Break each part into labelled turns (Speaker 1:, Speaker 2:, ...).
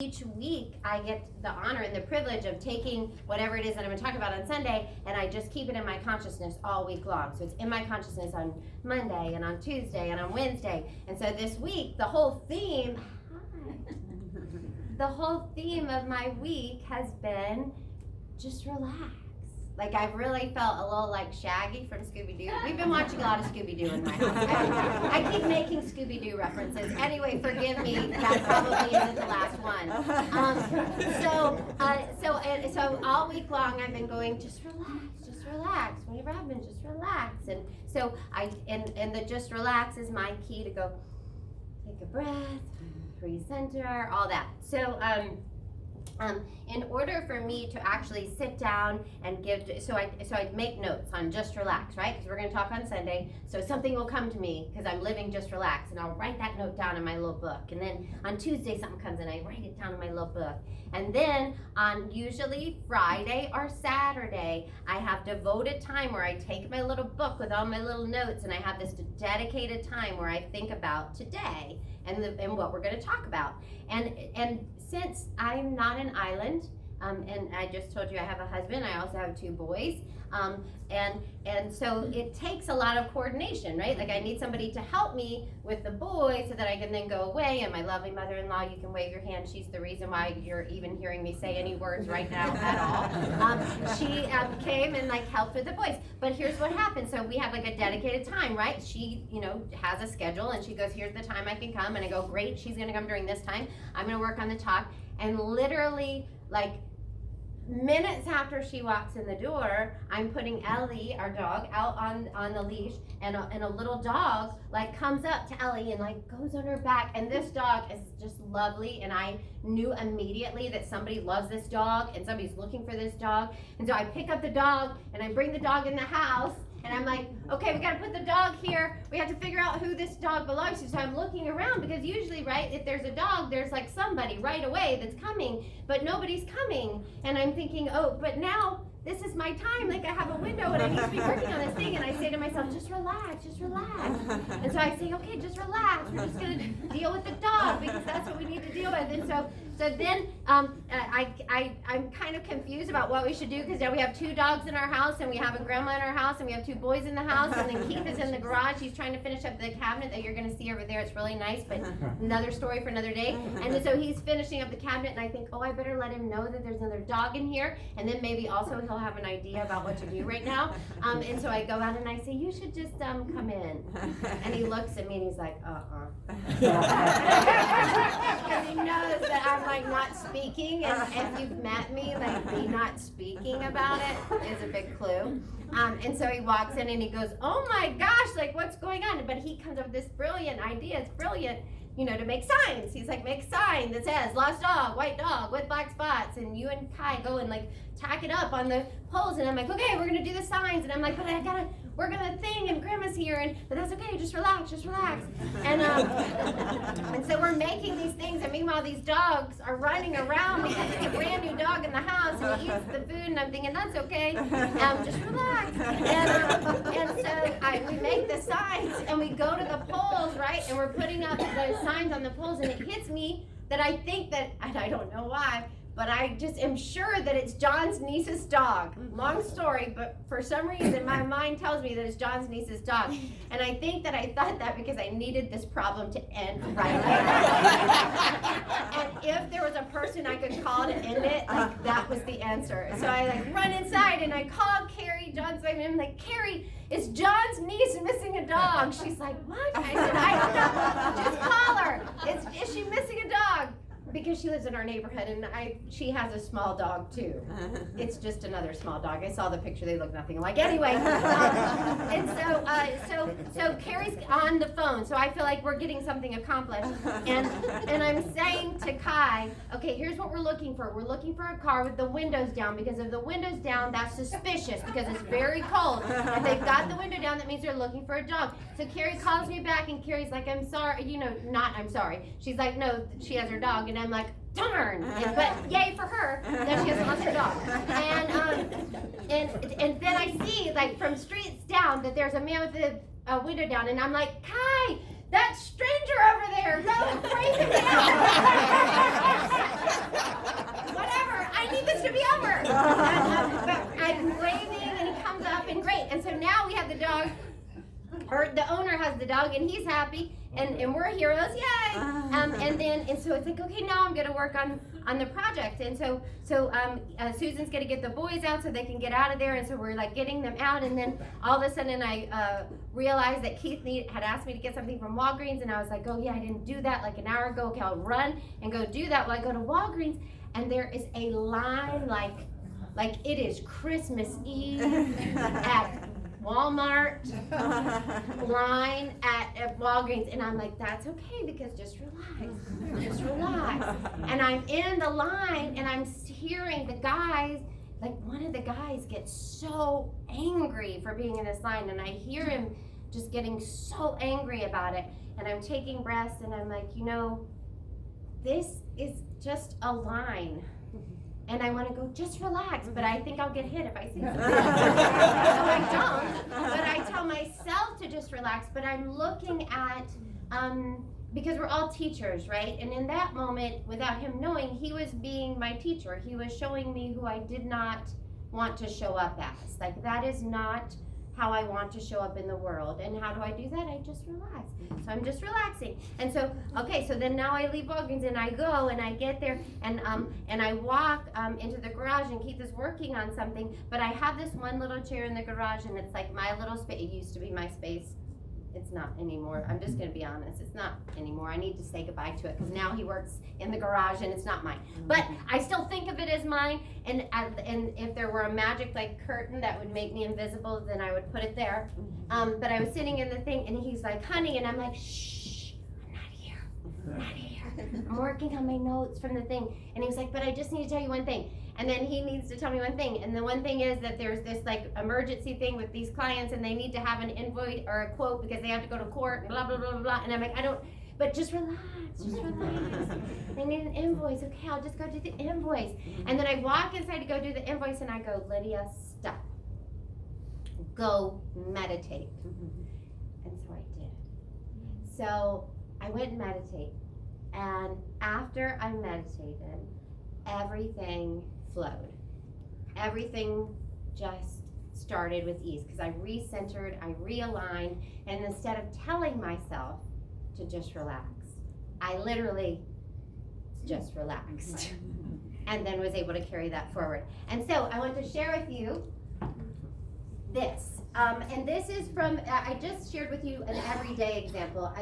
Speaker 1: each week I get the honor and the privilege of taking whatever it is that I'm going to talk about on Sunday, and I just keep it in my consciousness all week long. So it's in my consciousness on Monday and on Tuesday and on Wednesday. And so this week, the whole theme of my week has been just relax. Like, I've really felt a little like Shaggy from Scooby-Doo. We've been watching a lot of Scooby-Doo in my house. I keep making Scooby-Doo references. Anyway, forgive me, that probably isn't the last one. So all week long I've been going, just relax. Whenever I've been, just relax. And so and the just relax is my key to go, take a breath, recenter, all that. So, in order for me to actually sit down and so I make notes on just relax, right? Because we're going to talk on Sunday. So something will come to me because I'm living just relax, and I'll write that note down in my little book. And then on Tuesday something comes and I write it down in my little book. And then on usually Friday or Saturday, I have devoted time where I take my little book with all my little notes, and I have this dedicated time where I think about today and what we're going to talk about. And since I'm not an island, and I just told you I have a husband, I also have 2 boys, and so it takes a lot of coordination, right? Like, I need somebody to help me with the boys so that I can then go away. And my lovely mother-in-law, you can wave your hand, she's the reason why you're even hearing me say any words right now at all. She came and helped with the boys. But here's what happened. So we have a dedicated time, right? She, has a schedule, and she goes, here's the time I can come. And I go, great, she's gonna come during this time. I'm gonna work on the talk. And literally, minutes after she walks in the door, I'm putting Ellie, our dog, out on the leash, and a little dog comes up to Ellie and goes on her back. And this dog is just lovely, and I knew immediately that somebody loves this dog and somebody's looking for this dog. And so I pick up the dog and I bring the dog in the house. And I'm like, okay, we got to put the dog here. We have to figure out who this dog belongs to. So I'm looking around because usually, right, if there's a dog, there's somebody right away that's coming, but nobody's coming. And I'm thinking, oh, but now this is my time. I have a window and I need to be working on this thing. And I say to myself, just relax. And so I say, okay, just relax. We're just going to deal with the dog because that's what we need to deal with. And so then I'm kind of confused about what we should do, because now we have 2 dogs in our house, and we have a grandma in our house, and we have 2 boys in the house, and then Keith is in the garage. He's trying to finish up the cabinet that you're going to see over there. It's really nice, but another story for another day. And so he's finishing up the cabinet, and I think, oh, I better let him know that there's another dog in here, and then maybe also he'll have an idea about what to do right now. And so I go out and I say, you should just come in. And he looks at me and he's like, because he knows that I'm not speaking, and if you've met me, me not speaking about it is a big clue. And so he walks in and he goes, oh my gosh, what's going on? But he comes up with this brilliant idea. It's brilliant, to make signs. He's like, make a sign that says lost dog, white dog with black spots, and you and Kai go and tack it up on the poles. And I'm like, okay, we're gonna do the signs. And I'm like, but I gotta work on the thing, and Grandma's here, but that's okay, just relax. And so we're making these things, and meanwhile these dogs are running around because it's a brand new dog in the house, and he eats the food, and I'm thinking, that's okay, just relax. And so we make the signs, and we go to the poles, right, and we're putting up the signs on the poles, and it hits me that I think that, and I don't know why, but I just am sure that it's John's niece's dog. Long story, but for some reason my mind tells me that it's John's niece's dog. And I think that I thought that because I needed this problem to end right there. And if there was a person I could call to end it, that was the answer. So I run inside and I call Carrie, John's wife, and I'm like, Carrie, is John's niece missing a dog? She's like, what? I said, I don't know. Just call her. Is she missing a dog? Because she lives in our neighborhood, and she has a small dog too. It's just another small dog. I saw the picture; they look nothing alike. Anyway, and so Carrie's on the phone, so I feel like we're getting something accomplished. And I'm saying to Kai, okay, here's what we're looking for. We're looking for a car with the windows down, because if the windows down, that's suspicious because it's very cold. If they've got the window down, that means they're looking for a dog. So Carrie calls me back, and Carrie's like, I'm sorry, I'm sorry. She's like, no, she has her dog. And I'm like, darn! But yay for her that she has lost her dog. And then I see, from streets down, that there's a man with the window down, and I'm like, Kai, that stranger over there, go break him down. or the owner has the dog and he's happy, and we're heroes, yay! And so it's like, okay, now I'm gonna work on the project, and so Susan's gonna get the boys out so they can get out of there, and so we're like getting them out, and then all of a sudden I realized that Keith had asked me to get something from Walgreens, and I was like, oh yeah, I didn't do that like an hour ago. Okay, I'll run and go do that while I go to Walgreens, and there is a line like it is Christmas Eve at Walmart line at Walgreens, and I'm like, that's okay, because just relax. And I'm in the line, and I'm hearing the guys, like one of the guys gets so angry for being in this line, and I hear him just getting so angry about it, and I'm taking breaths, and I'm like, this is just a line. And I want to go, just relax, but I think I'll get hit if I say something. So I don't, but I tell myself to just relax, but I'm looking at, because we're all teachers, right? And in that moment, without him knowing, he was being my teacher. He was showing me who I did not want to show up as. Like, that is not how I want to show up in the world. And how do I do that? I just relax. So I'm just relaxing. And so, okay, so then now I leave Walgreens and I go and I get there and I walk into the garage, and Keith is working on something, but I have this one little chair in the garage, and it's like my little space. It used to be my space. It's not anymore. I'm just going to be honest. It's not anymore. I need to say goodbye to it, because now he works in the garage and it's not mine. But I still think of it as mine, and if there were a magic like curtain that would make me invisible, then I would put it there. But I was sitting in the thing, and he's like, honey, and I'm like, shh, I'm not here. I'm working on my notes from the thing. And he was like, but I just need to tell you one thing. And then he needs to tell me one thing. And the one thing is that there's this like emergency thing with these clients, and they need to have an invoice or a quote because they have to go to court and blah, blah, blah, blah, blah. And I'm like, but just relax. They need an invoice. Okay, I'll just go do the invoice. And then I walk inside to go do the invoice, and I go, Lydia, stop. Go meditate. And so I did. So I went and meditated. And after I meditated, everything flowed. Everything just started with ease, because I recentered, I realigned, and instead of telling myself to just relax, I literally just relaxed and then was able to carry that forward. And so I want to share with you this. And this is from, I just shared with you an everyday example.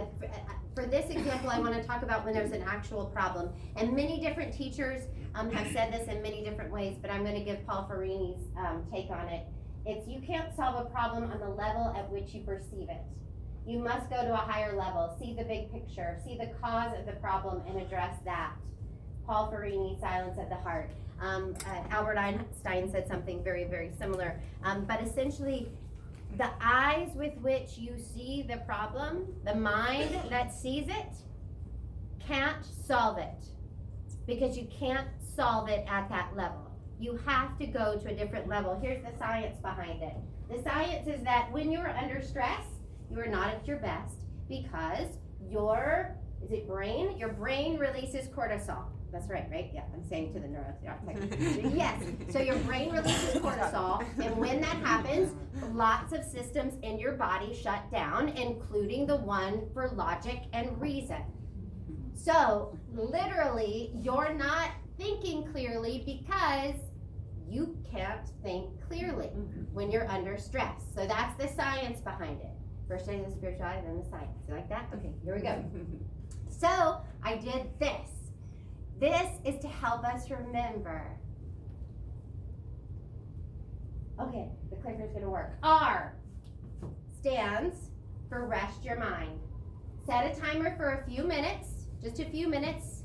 Speaker 1: For this example, I want to talk about when there's an actual problem. And many different teachers have said this in many different ways, but I'm going to give Paul Farini's take on it. It's, you can't solve a problem on the level at which you perceive it. You must go to a higher level, see the big picture, see the cause of the problem, and address that. Paul Farini, Silence of the Heart. Albert Einstein said something very, very similar. But essentially, the eyes with which you see the problem, the mind that sees it, can't solve it, because you can't solve it at that level. You have to go to a different level. Here's the science behind it. The science is that when you're under stress, you are not at your best, because your brain releases cortisol. That's right? Yeah, I'm saying to the neuroscientist. Yes, so your brain releases cortisol, and when that happens, lots of systems in your body shut down, including the one for logic and reason. So, literally, you're not thinking clearly because you can't think clearly when you're under stress. So that's the science behind it. First study the spirituality, then the science. You like that? Okay, here we go. So, I did this. This is to help us remember. Okay, the clicker's gonna work. R stands for rest your mind. Set a timer for a few minutes, just a few minutes,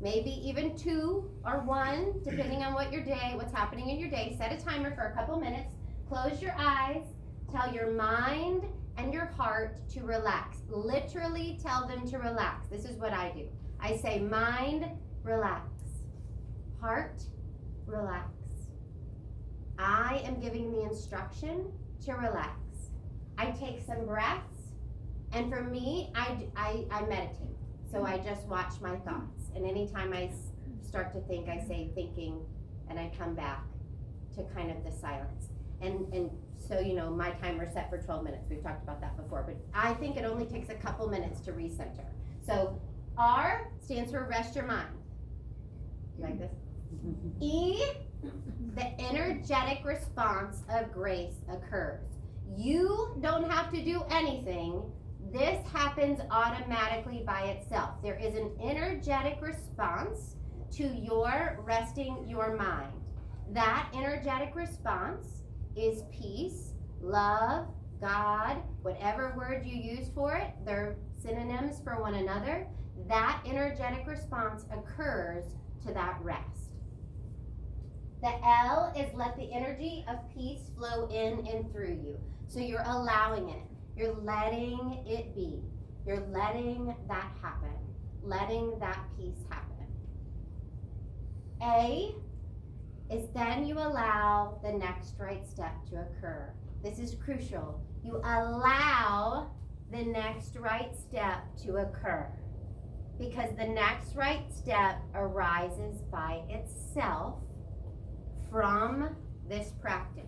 Speaker 1: maybe even 2 or 1, depending on what's happening in your day. Set a timer for a couple minutes. Close your eyes. Tell your mind and your heart to relax. Literally tell them to relax. This is what I do. I say, mind, relax. Heart, relax. I am giving the instruction to relax. I take some breaths, and for me, I meditate. So I just watch my thoughts. And anytime I start to think, I say thinking, and I come back to kind of the silence. And so, you know, my timer's set for 12 minutes. We've talked about that before, but I think it only takes a couple minutes to recenter. So R stands for rest your mind. You like this? E, the energetic response of grace occurs. You don't have to do anything. This happens automatically by itself. There is an energetic response to your resting your mind. That energetic response is peace, love, God, whatever word you use for it, they're synonyms for one another. That energetic response occurs to that rest. The L is let the energy of peace flow in and through you. So you're allowing it. You're letting it be. You're letting that happen. Letting that peace happen. A is then you allow the next right step to occur. This is crucial. You allow the next right step to occur, because the next right step arises by itself from this practice.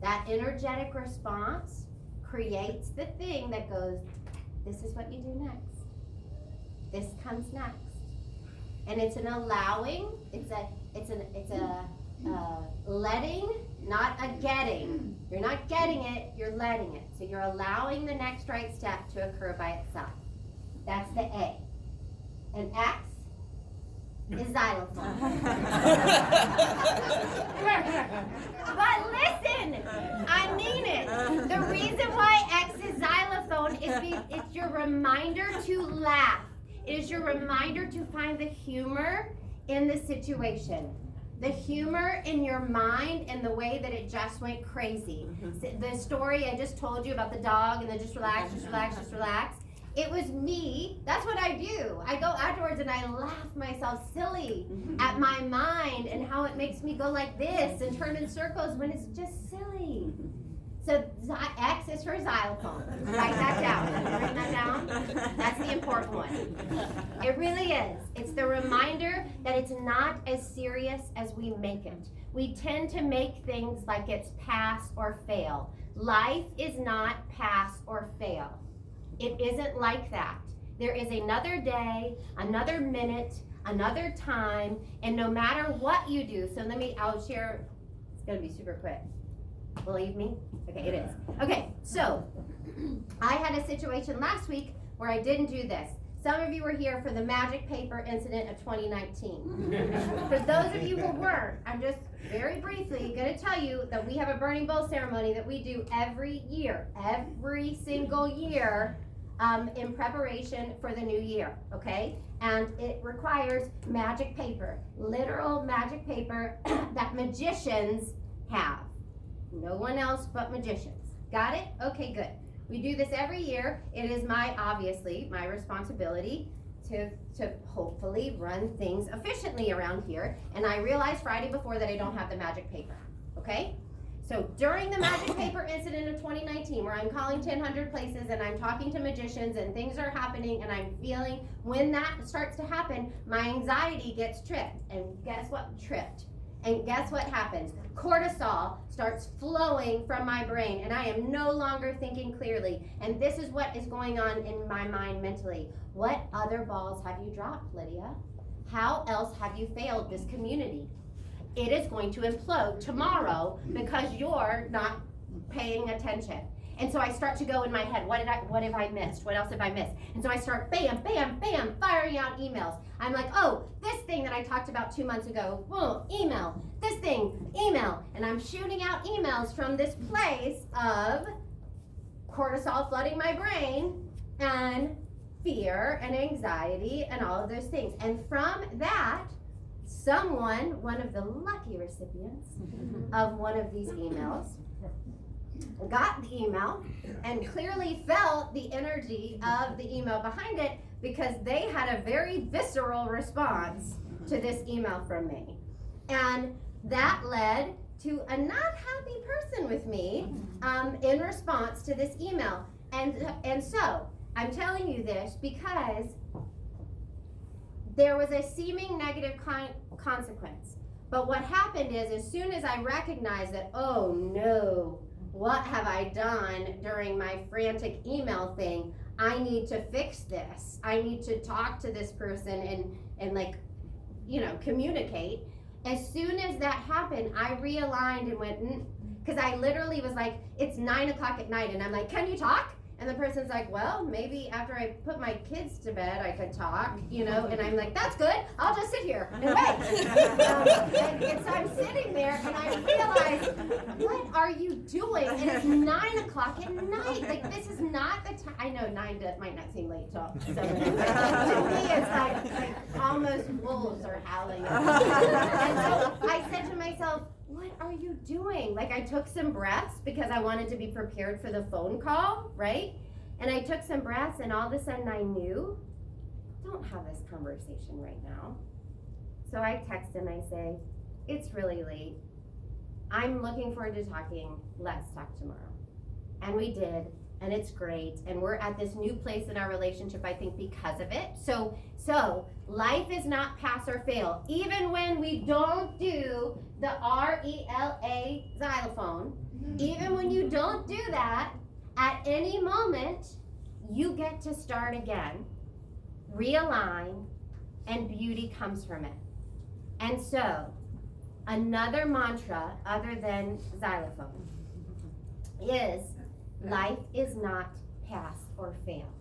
Speaker 1: That energetic response creates the thing that goes, this is what you do next. This comes next. And it's an allowing, it's a letting, not a getting. You're not getting it, you're letting it. So you're allowing the next right step to occur by itself. That's the A. And X is xylophone. But listen, I mean it. The reason why X is xylophone is it's your reminder to laugh. It is your reminder to find the humor in the situation. The humor in your mind and the way that it just went crazy. The story I just told you about the dog and the just relax, just relax, just relax. It was me. That's what I do. I go afterwards and I laugh myself silly at my mind and how it makes me go like this and turn in circles when it's just silly. So X is for xylophone. Write that down. Have you written that down? That's the important one. It really is. It's the reminder that it's not as serious as we make it. We tend to make things like it's pass or fail. Life is not pass or fail. It isn't like that. There is another day, another minute, another time, and no matter what you do, so I'll share, it's gonna be super quick. Believe me? Okay, it is. Okay, so I had a situation last week where I didn't do this. Some of you were here for the magic paper incident of 2019. For those of you who weren't, I'm just very briefly going to tell you that we have a burning bowl ceremony that we do every year, every single year, in preparation for the new year, okay? And it requires magic paper, literal magic paper that magicians have. No one else but magicians. Got it? Okay, good. We do this every year. It is obviously my responsibility to hopefully run things efficiently around here. And I realized Friday before that I don't have the magic paper, okay? So during the magic paper incident of 2019, where I'm calling 1,000 places and I'm talking to magicians and things are happening and I'm feeling, when that starts to happen, my anxiety gets tripped. And guess what? Tripped. And guess what happens? Cortisol starts flowing from my brain and I am no longer thinking clearly. And this is what is going on in my mind mentally. What other balls have you dropped, Lydia? How else have you failed this community? It is going to implode tomorrow because you're not paying attention. And so I start to go in my head, what have I missed? What else have I missed? And so I start bam, bam, bam, firing out emails. I'm like, oh, this thing that I talked about 2 months ago, boom, email. This thing, email. And I'm shooting out emails from this place of cortisol flooding my brain and fear and anxiety and all of those things. And from that, one of the lucky recipients of one of these emails, got the email and clearly felt the energy of the email behind it because they had a very visceral response to this email from me. And that led to a not happy person with me in response to this email. And so I'm telling you this because there was a seeming negative consequence. But what happened is, as soon as I recognized that, oh no, what have I done during my frantic email thing? I need to fix this. I need to talk to this person and like, communicate. As soon as that happened, I realigned and went, because I literally was like, it's 9 o'clock at night, and I'm like, can you talk? And the person's like, well, maybe after I put my kids to bed, I could talk, and I'm like, that's good. I'll just sit here and wait. And so I'm sitting there, and I realize, what are you doing? And it's 9 o'clock at night. Like, this is not the time. I know 9 might not seem late to 7. To me, it's like almost wolves are howling. And so I said to myself, what are you doing? Like, I took some breaths because I wanted to be prepared for the phone call, right? And I took some breaths, and all of a sudden I knew, don't have this conversation right now. So I text and I say, it's really late. I'm looking forward to talking. Let's talk tomorrow. And we did, and it's great. And we're at this new place in our relationship, I think, because of it. So life is not pass or fail. Even when we don't do the RELA xylophone, even when you don't do that, at any moment, you get to start again, realign, and beauty comes from it. And so, another mantra other than xylophone is, life is not pass or fail.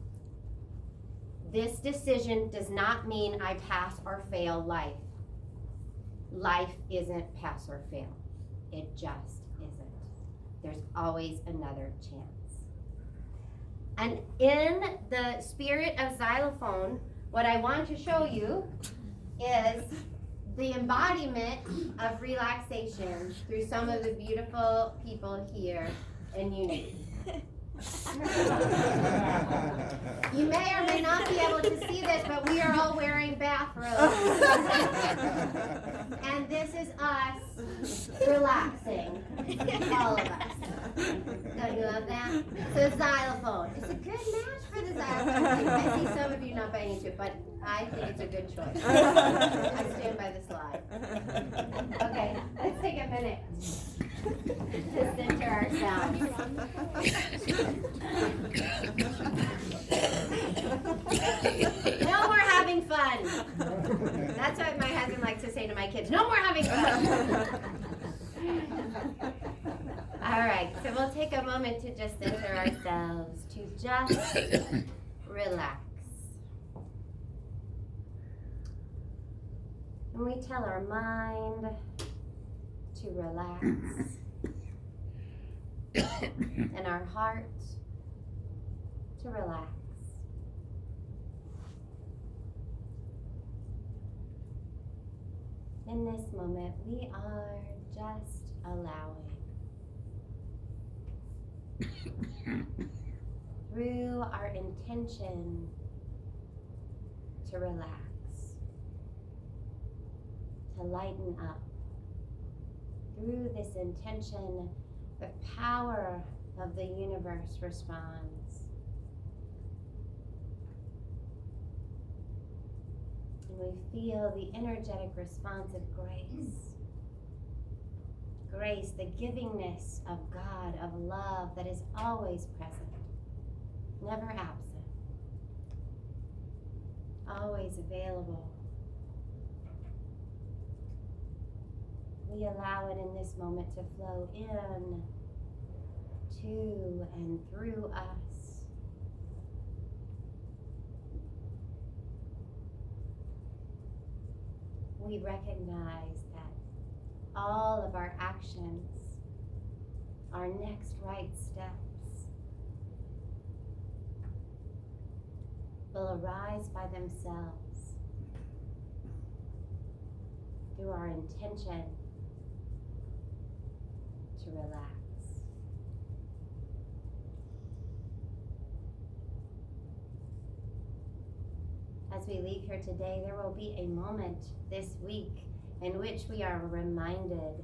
Speaker 1: This decision does not mean I pass or fail life. Life isn't pass or fail. It just isn't. There's always another chance. And in the spirit of xylophone, what I want to show you is the embodiment of relaxation through some of the beautiful people here in Unity. You may or may not be able to see this, but we are all wearing bathrobes. And this is us relaxing, all of us. Don't you love that? So xylophone. It's a good match for the xylophone. I see some of you not buying into it, but I think it's a good choice. I stand by the slide. Okay, let's take a minute to center ourselves. No more having fun. That's what my husband likes to say to my kids. No more having fun. All right, so we'll take a moment to just center ourselves, to just relax. And we tell our mind to relax, and our heart to relax. In this moment, we are just allowing. Through our intention to relax, to lighten up. Through this intention, the power of the universe responds. And we feel the energetic response of grace. Grace, the givingness of God, of love that is always present, never absent, always available. We allow it in this moment to flow in, to, and through us. We recognize that all of our actions, our next right steps, will arise by themselves through our intention to relax. As we leave here today, there will be a moment this week in which we are reminded,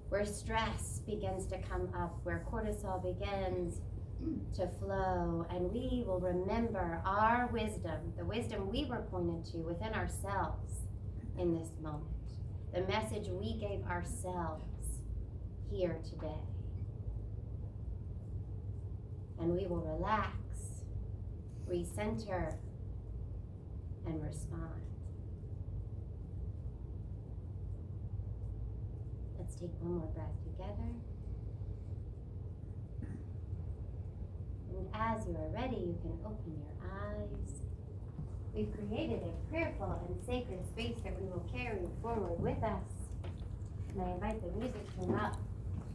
Speaker 1: where stress begins to come up, where cortisol begins to flow, and we will remember our wisdom, the wisdom we were pointed to within ourselves in this moment. the message we gave ourselves here today. And we will relax, recenter, and respond. Let's take one more breath together. And as you are ready, you can open your eyes. We've created a prayerful and sacred space that we will carry forward with us. And I invite the music to come up.